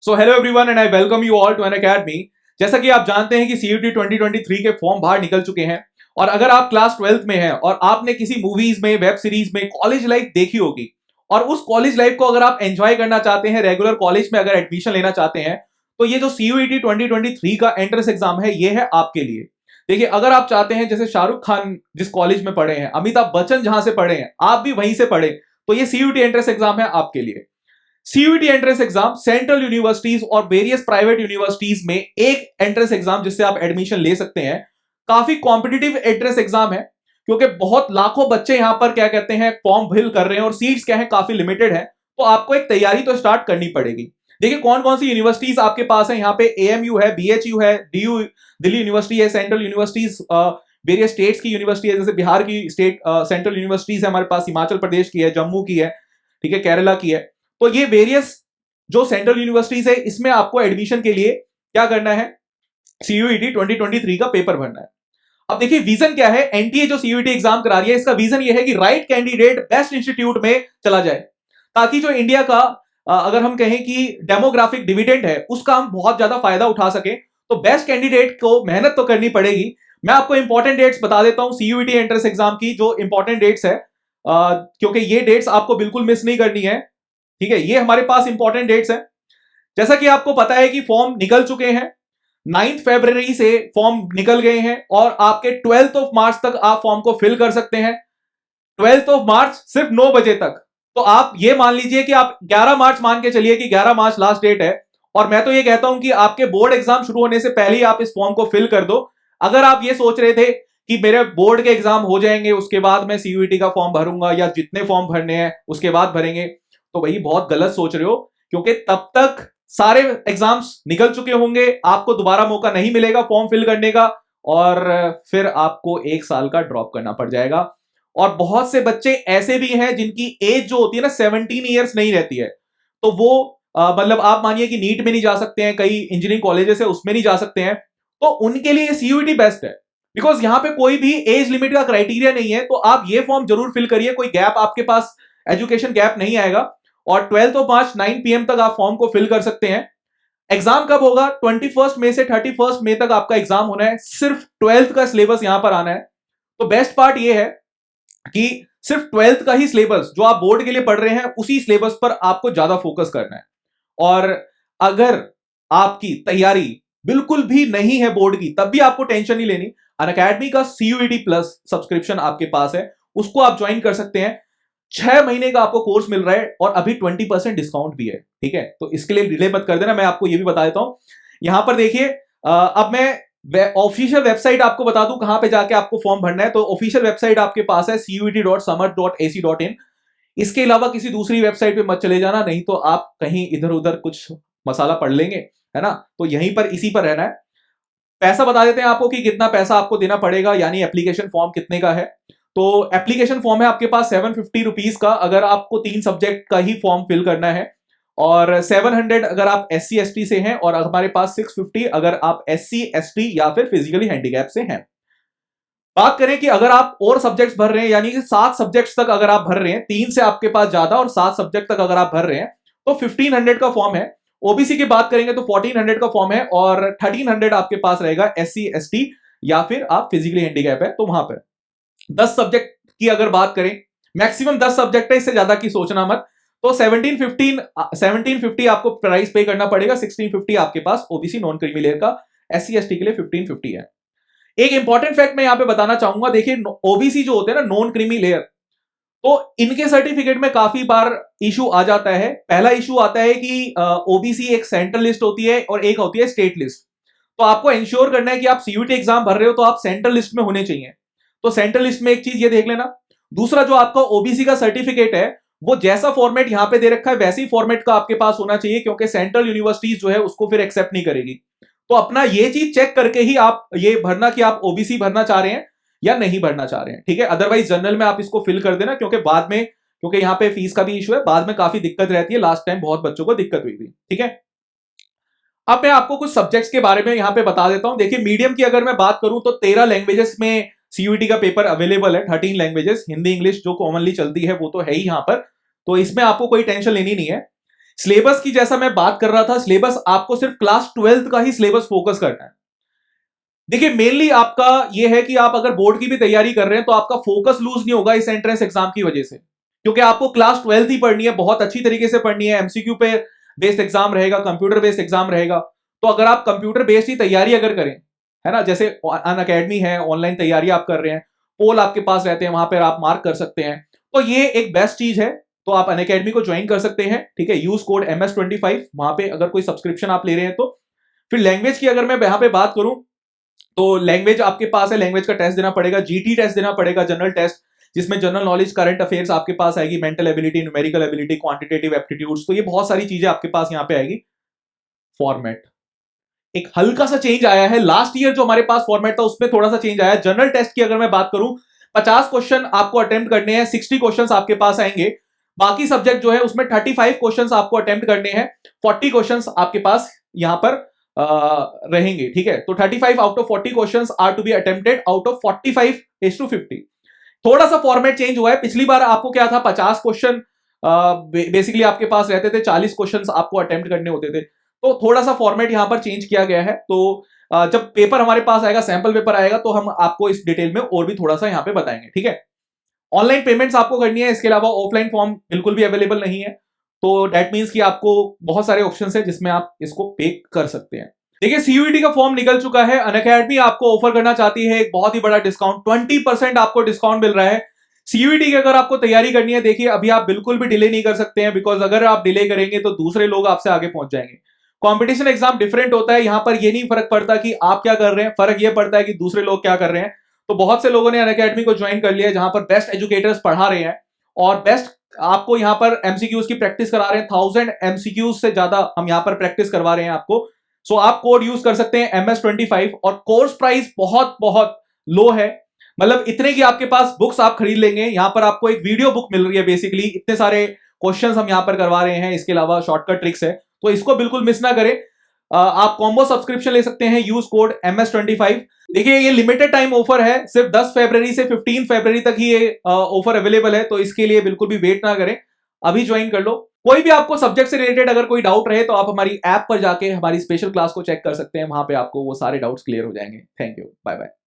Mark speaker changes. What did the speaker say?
Speaker 1: So hello everyone and I welcome you all to N academy. जैसा कि आप जानते हैं कि सीयूटी 2023 के फॉर्म बाहर निकल चुके हैं और अगर आप क्लास 12th में हैं और आपने किसी मूवीज में, वेब सीरीज में कॉलेज लाइफ देखी होगी और उस कॉलेज लाइफ को अगर आप एंजॉय करना चाहते हैं, रेगुलर कॉलेज में अगर एडमिशन लेना चाहते हैं, तो ये जो सीयूटी 2023 का एंट्रेंस एग्जाम है ये है आपके लिए। देखिए, अगर आप चाहते हैं जैसे शाहरुख खान जिस कॉलेज में पढ़े हैं, अमिताभ बच्चन जहां से पढ़े हैं, आप भी वहीं से पढ़े, तो ये सीयूटी एंट्रेंस एग्जाम है आपके लिए। CUT entrance exam central universities और वेरियस प्राइवेट यूनिवर्सिटीज में एक एंट्रेंस एग्जाम जिससे आप एडमिशन ले सकते हैं। काफी कॉम्पिटिटिव एंट्रेंस एग्जाम है क्योंकि बहुत लाखों बच्चे यहां पर क्या कहते हैं फॉर्म फिल कर रहे हैं और सीट्स क्या है काफी लिमिटेड है, तो आपको एक तैयारी तो स्टार्ट करनी पड़ेगी। देखिए कौन कौन सी यूनिवर्सिटीज आपके पास है। यहाँ पे एएमयू है, बीएचयू है, डीयू दिल्ली यूनिवर्सिटी है, सेंट्रल यूनिवर्सिटीज वेरियस स्टेट्स की यूनिवर्सिटी है, जैसे बिहार की स्टेट सेंट्रल यूनिवर्सिटीज है हमारे पास, हिमाचल प्रदेश की है, जम्मू की है, ठीक है, केरला की है। तो ये वेरियस जो सेंट्रल यूनिवर्सिटीज है इसमें आपको एडमिशन के लिए क्या करना है, सीयूईटी 2023 का पेपर भरना है। अब देखिए विजन क्या है, एनटीए जो सीयूईटी एग्जाम करा रही है इसका विजन ये है कि राइट कैंडिडेट बेस्ट इंस्टीट्यूट में चला जाए, ताकि जो इंडिया का अगर हम कहें कि डेमोग्राफिक डिविडेंड है उसका हम बहुत ज्यादा फायदा उठा सके। तो बेस्ट कैंडिडेट को मेहनत तो करनी पड़ेगी। मैं आपको इंपॉर्टेंट डेट्स बता देता हूं सीयूईटी एंट्रेंस एग्जाम की, जो इंपॉर्टेंट डेट्स है, क्योंकि ये डेट्स आपको बिल्कुल मिस नहीं करनी है, ठीक है। ये हमारे पास इंपॉर्टेंट डेट्स हैं। जैसा कि आपको पता है कि फॉर्म निकल चुके हैं, 9 फरवरी से फॉर्म निकल गए हैं और आपके 12 मार्च तक आप फॉर्म को फिल कर सकते हैं। 12 मार्च सिर्फ 9 बजे तक। तो आप ये मान लीजिए कि आप 11 मार्च मान के चलिए कि 11 मार्च लास्ट डेट है, और मैं तो ये कहता हूं कि आपके बोर्ड एग्जाम शुरू होने से पहले ही आप इस फॉर्म को फिल कर दो। अगर आप ये सोच रहे थे कि मेरे बोर्ड के एग्जाम हो जाएंगे उसके बाद मैं सीयूईटी का फॉर्म भरूंगा या जितने फॉर्म भरने हैं उसके बाद भरेंगे, तो वही बहुत गलत सोच रहे हो, क्योंकि तब तक सारे एग्जाम्स निकल चुके होंगे, आपको दोबारा मौका नहीं मिलेगा फॉर्म फिल करने का और फिर आपको 1 साल का ड्रॉप करना पड़ जाएगा। और बहुत से बच्चे ऐसे भी हैं जिनकी एज जो होती है ना 17 ईयर्स नहीं रहती है, तो वो मतलब आप मानिए कि नीट में नहीं जा सकते हैं, कई इंजीनियरिंग कॉलेजेस है उसमें नहीं जा सकते हैं, तो उनके लिए सीयूईटी बेस्ट है, बिकॉज यहां पे कोई भी एज लिमिट का क्राइटेरिया नहीं है। तो आप ये फॉर्म जरूर फिल करिए, कोई गैप आपके पास एजुकेशन गैप नहीं आएगा। और 12 मार्च 9 PM तक आप फॉर्म को फिल कर सकते हैं। एग्जाम कब होगा? 21 मई से 31 मई तक आपका एग्जाम होना है। सिर्फ 12th का सिलेबस यहां पर आना है। तो बेस्ट पार्ट ये है कि सिर्फ 12th का ही सिलेबस जो आप बोर्ड के लिए पढ़ रहे हैं उसी सिलेबस पर आपको ज्यादा फोकस करना है। और अगर आपकी तैयारी बिल्कुल भी नहीं है बोर्ड की, तब भी आपको टेंशन नहीं लेनी। अनअकैडमी का सीयूईटी प्लस सब्सक्रिप्शन आपके पास है, उसको आप ज्वाइन कर सकते हैं। 6 महीने का आपको कोर्स मिल रहा है और अभी 20% डिस्काउंट भी है, ठीक है। तो इसके लिए डिले मत कर देना। मैं आपको ये भी बता देता हूं, यहां पर देखिए, अब मैं ऑफिशियल वेबसाइट आपको बता दूं कहां पे जाके आपको फॉर्म भरना है। तो ऑफिशियल वेबसाइट आपके पास है cuet.samar.ac.in। इसके अलावा किसी दूसरी वेबसाइट पे मत चले जाना, नहीं तो आप कहीं इधर उधर कुछ मसाला पढ़ लेंगे, है ना। तो यहीं पर इसी पर रहना है। पैसा बता देते हैं आपको कि कितना पैसा आपको देना पड़ेगा, यानी एप्लीकेशन फॉर्म कितने का है। तो एप्लीकेशन फॉर्म है आपके पास 750 रुपीज का, अगर आपको 3 सब्जेक्ट का ही फॉर्म फिल करना है, और 700 अगर आप SC ST से हैं, और हमारे पास 650 अगर आप SC ST या फिर फिजिकली हैंडीकैप से हैं। बात करें कि अगर आप और सब्जेक्ट्स भर रहे हैं, यानी कि 7 सब्जेक्ट्स तक अगर आप भर रहे हैं, 3 से आपके पास ज्यादा और 7 सब्जेक्ट तक अगर आप भर रहे हैं, तो 1500 का फॉर्म है। ओबीसी की बात करेंगे तो 1400 का फॉर्म है, और 1300 आपके पास रहेगा SC ST या फिर आप फिजिकली हैंडीकैप है, तो वहां पर 10 सब्जेक्ट की अगर बात करें, मैक्सिमम 10 सब्जेक्ट है, इससे ज्यादा की सोचना मत। तो 1750 आपको प्राइस पे करना पड़ेगा। 1650 आपके पास ओबीसी नॉन क्रीमी लेयर का, SC ST के लिए 1550 है। एक इंपॉर्टेंट फैक्ट मैं यहां पे बताना चाहूंगा, देखिए ओबीसी जो होते हैं ना नॉन क्रीमी लेयर, तो इनके सर्टिफिकेट में काफी बार इशू आ जाता है। पहला इशू आता है कि ओबीसी एक सेंट्रल लिस्ट होती है और एक होती है स्टेट लिस्ट। तो आपको इंश्योर करना है कि आप सीयूटी एग्जाम भर रहे हो तो आप सेंट्रल लिस्ट में होने चाहिए। तो सेंट्रल लिस्ट में एक चीज ये देख लेना। दूसरा, जो आपका ओबीसी का सर्टिफिकेट है वो जैसा फॉर्मेट यहां पे दे रखा है वैसी फॉर्मेट का आपके पास होना चाहिए, क्योंकि सेंट्रल यूनिवर्सिटीज जो है उसको फिर एक्सेप्ट नहीं करेगी। तो अपना ये चीज चेक करके ही आप ये भरना कि आप ओबीसी भरना चाह रहे हैं या नहीं भरना चाह रहे हैं, ठीक है। अदरवाइज जनरल में आप इसको फिल कर देना, क्योंकि बाद में, क्योंकि यहां पे फीस का भी इशू है, बाद में काफी दिक्कत रहती है। लास्ट टाइम बहुत बच्चों को दिक्कत हुई थी, ठीक है। अब मैं आपको कुछ सब्जेक्ट्स के बारे में यहां पे बता देता हूं। देखिए मीडियम की अगर मैं बात करूं तो 13 लैंग्वेजेस में सीयूटी का पेपर अवेलेबल है। 13 लैंग्वेजेस, हिंदी इंग्लिश जो कॉमनली चलती है वो तो है ही यहां पर, तो इसमें आपको कोई टेंशन लेनी नहीं है। सिलेबस की जैसा मैं बात कर रहा था, सिलेबस आपको सिर्फ क्लास 12th का ही सिलेबस फोकस करना है। देखिए मेनली आपका यह है कि आप अगर बोर्ड की भी तैयारी कर रहे हैं तो आपका फोकस लूज नहीं होगा इस एंट्रेंस एग्जाम की वजह से, क्योंकि आपको क्लास 12th ही पढ़नी है, बहुत अच्छी तरीके से पढ़नी है। एमसीक्यू पे बेस्ड एग्जाम रहेगा, कंप्यूटर बेस्ड एग्जाम रहेगा। तो अगर आप कंप्यूटर बेस्ड ही तैयारी अगर करें, है ना, जैसे अनअकैडमी है, ऑनलाइन तैयारी आप कर रहे हैं, पोल आपके पास रहते हैं, वहां पर आप मार्क कर सकते हैं, तो ये एक बेस्ट चीज है। तो आप अनअकैडमी को ज्वाइन कर सकते हैं, ठीक है। यूज कोड MS25, वहां पे अगर कोई सब्सक्रिप्शन आप ले रहे हैं तो। फिर लैंग्वेज की अगर मैं यहां पे बात करूं तो लैंग्वेज आपके पास है, लैंग्वेज का टेस्ट देना पड़ेगा, जीटी टेस्ट देना पड़ेगा, जनरल टेस्ट, जिसमें जनरल नॉलेज, करंट अफेयर्स आपके पास आएगी, mental ability, numerical ability, quantitative aptitudes, तो ये बहुत सारी चीजें आपके पास यहां पे आएगी। फॉर्मेट एक हल्का सा चेंज आया है, लास्ट ईयर जो हमारे पास फॉर्मेट था उसमें थोड़ा सा चेंज आया है। जनरल टेस्ट की अगर मैं बात करूं, 50 क्वेश्चन आपको अटेम्प्ट करने हैं, 60 क्वेश्चन आपके पास आएंगे। बाकी सब्जेक्ट जो है उसमें 35 क्वेश्चन आपको अटेम्प्ट करने हैं, 40 क्वेश्चन आपके पास यहां पर रहेंगे, ठीक है। तो 35 out of 40 questions are to be attempted out of 45:50। थोड़ा सा फॉर्मेट चेंज हुआ है। पिछली बार आपको क्या था, 50 क्वेश्चन बेसिकली आपके पास रहते थे, 40 क्वेश्चंस आपको अटेम्प्ट करने होते थे। तो थोड़ा सा फॉर्मेट यहां पर चेंज किया गया है। तो जब पेपर हमारे पास आएगा, सैंपल पेपर आएगा, तो हम आपको इस डिटेल में और भी थोड़ा सा यहां पे बताएंगे, ठीक है। ऑनलाइन पेमेंट्स आपको करनी है, इसके अलावा ऑफलाइन फॉर्म बिल्कुल भी अवेलेबल नहीं है। तो दैट मीन्स कि आपको बहुत सारे ऑप्शंस है जिसमें आप इसको पे कर सकते हैं। देखिए सीयूईटी का फॉर्म निकल चुका है, अनअकैडमी आपको ऑफर करना चाहती है एक बहुत ही बड़ा डिस्काउंट, 20% आपको डिस्काउंट मिल रहा है। सीयूईटी की अगर आपको तैयारी करनी है, देखिए अभी आप बिल्कुल भी डिले नहीं कर सकते हैं, बिकॉज अगर आप डिले करेंगे तो दूसरे लोग आपसे आगे पहुंच जाएंगे। कॉम्पिटिशन एग्जाम डिफरेंट होता है, यहां पर ये नहीं फर्क पड़ता कि आप क्या कर रहे हैं, फर्क ये पड़ता है कि दूसरे लोग क्या कर रहे हैं। तो बहुत से लोगों ने अनअकैडमी को ज्वाइन कर लिया है, जहां पर बेस्ट एजुकेटर्स पढ़ा रहे हैं और बेस्ट आपको यहां पर एमसीक्यूज की प्रैक्टिस करा रहे हैं। 1000 एमसीक्यूज से ज्यादा हम यहां पर प्रैक्टिस करवा रहे हैं आपको। सो आप कोड यूज कर सकते हैं MS25, और कोर्स प्राइस बहुत बहुत लो है, मतलब इतने की आपके पास बुक्स आप खरीद लेंगे। यहां पर आपको एक वीडियो बुक मिल रही है, बेसिकली इतने सारे क्वेश्चंस हम यहां पर करवा रहे हैं, इसके अलावा शॉर्टकट ट्रिक्स है, तो इसको बिल्कुल मिस ना करें। आप कॉम्बो सब्सक्रिप्शन ले सकते हैं, यूज कोड MS25। देखिए ये लिमिटेड टाइम ऑफर है, सिर्फ 10 फरवरी से 15 फरवरी तक ही ये ऑफर अवेलेबल है, तो इसके लिए बिल्कुल भी वेट ना करें, अभी ज्वाइन कर लो। कोई भी आपको सब्जेक्ट से रिलेटेड अगर कोई डाउट रहे तो आप हमारी ऐप पर जाके हमारी स्पेशल क्लास को चेक कर सकते हैं, वहां पे आपको वो सारे डाउट्स क्लियर हो जाएंगे। Thank you, bye bye.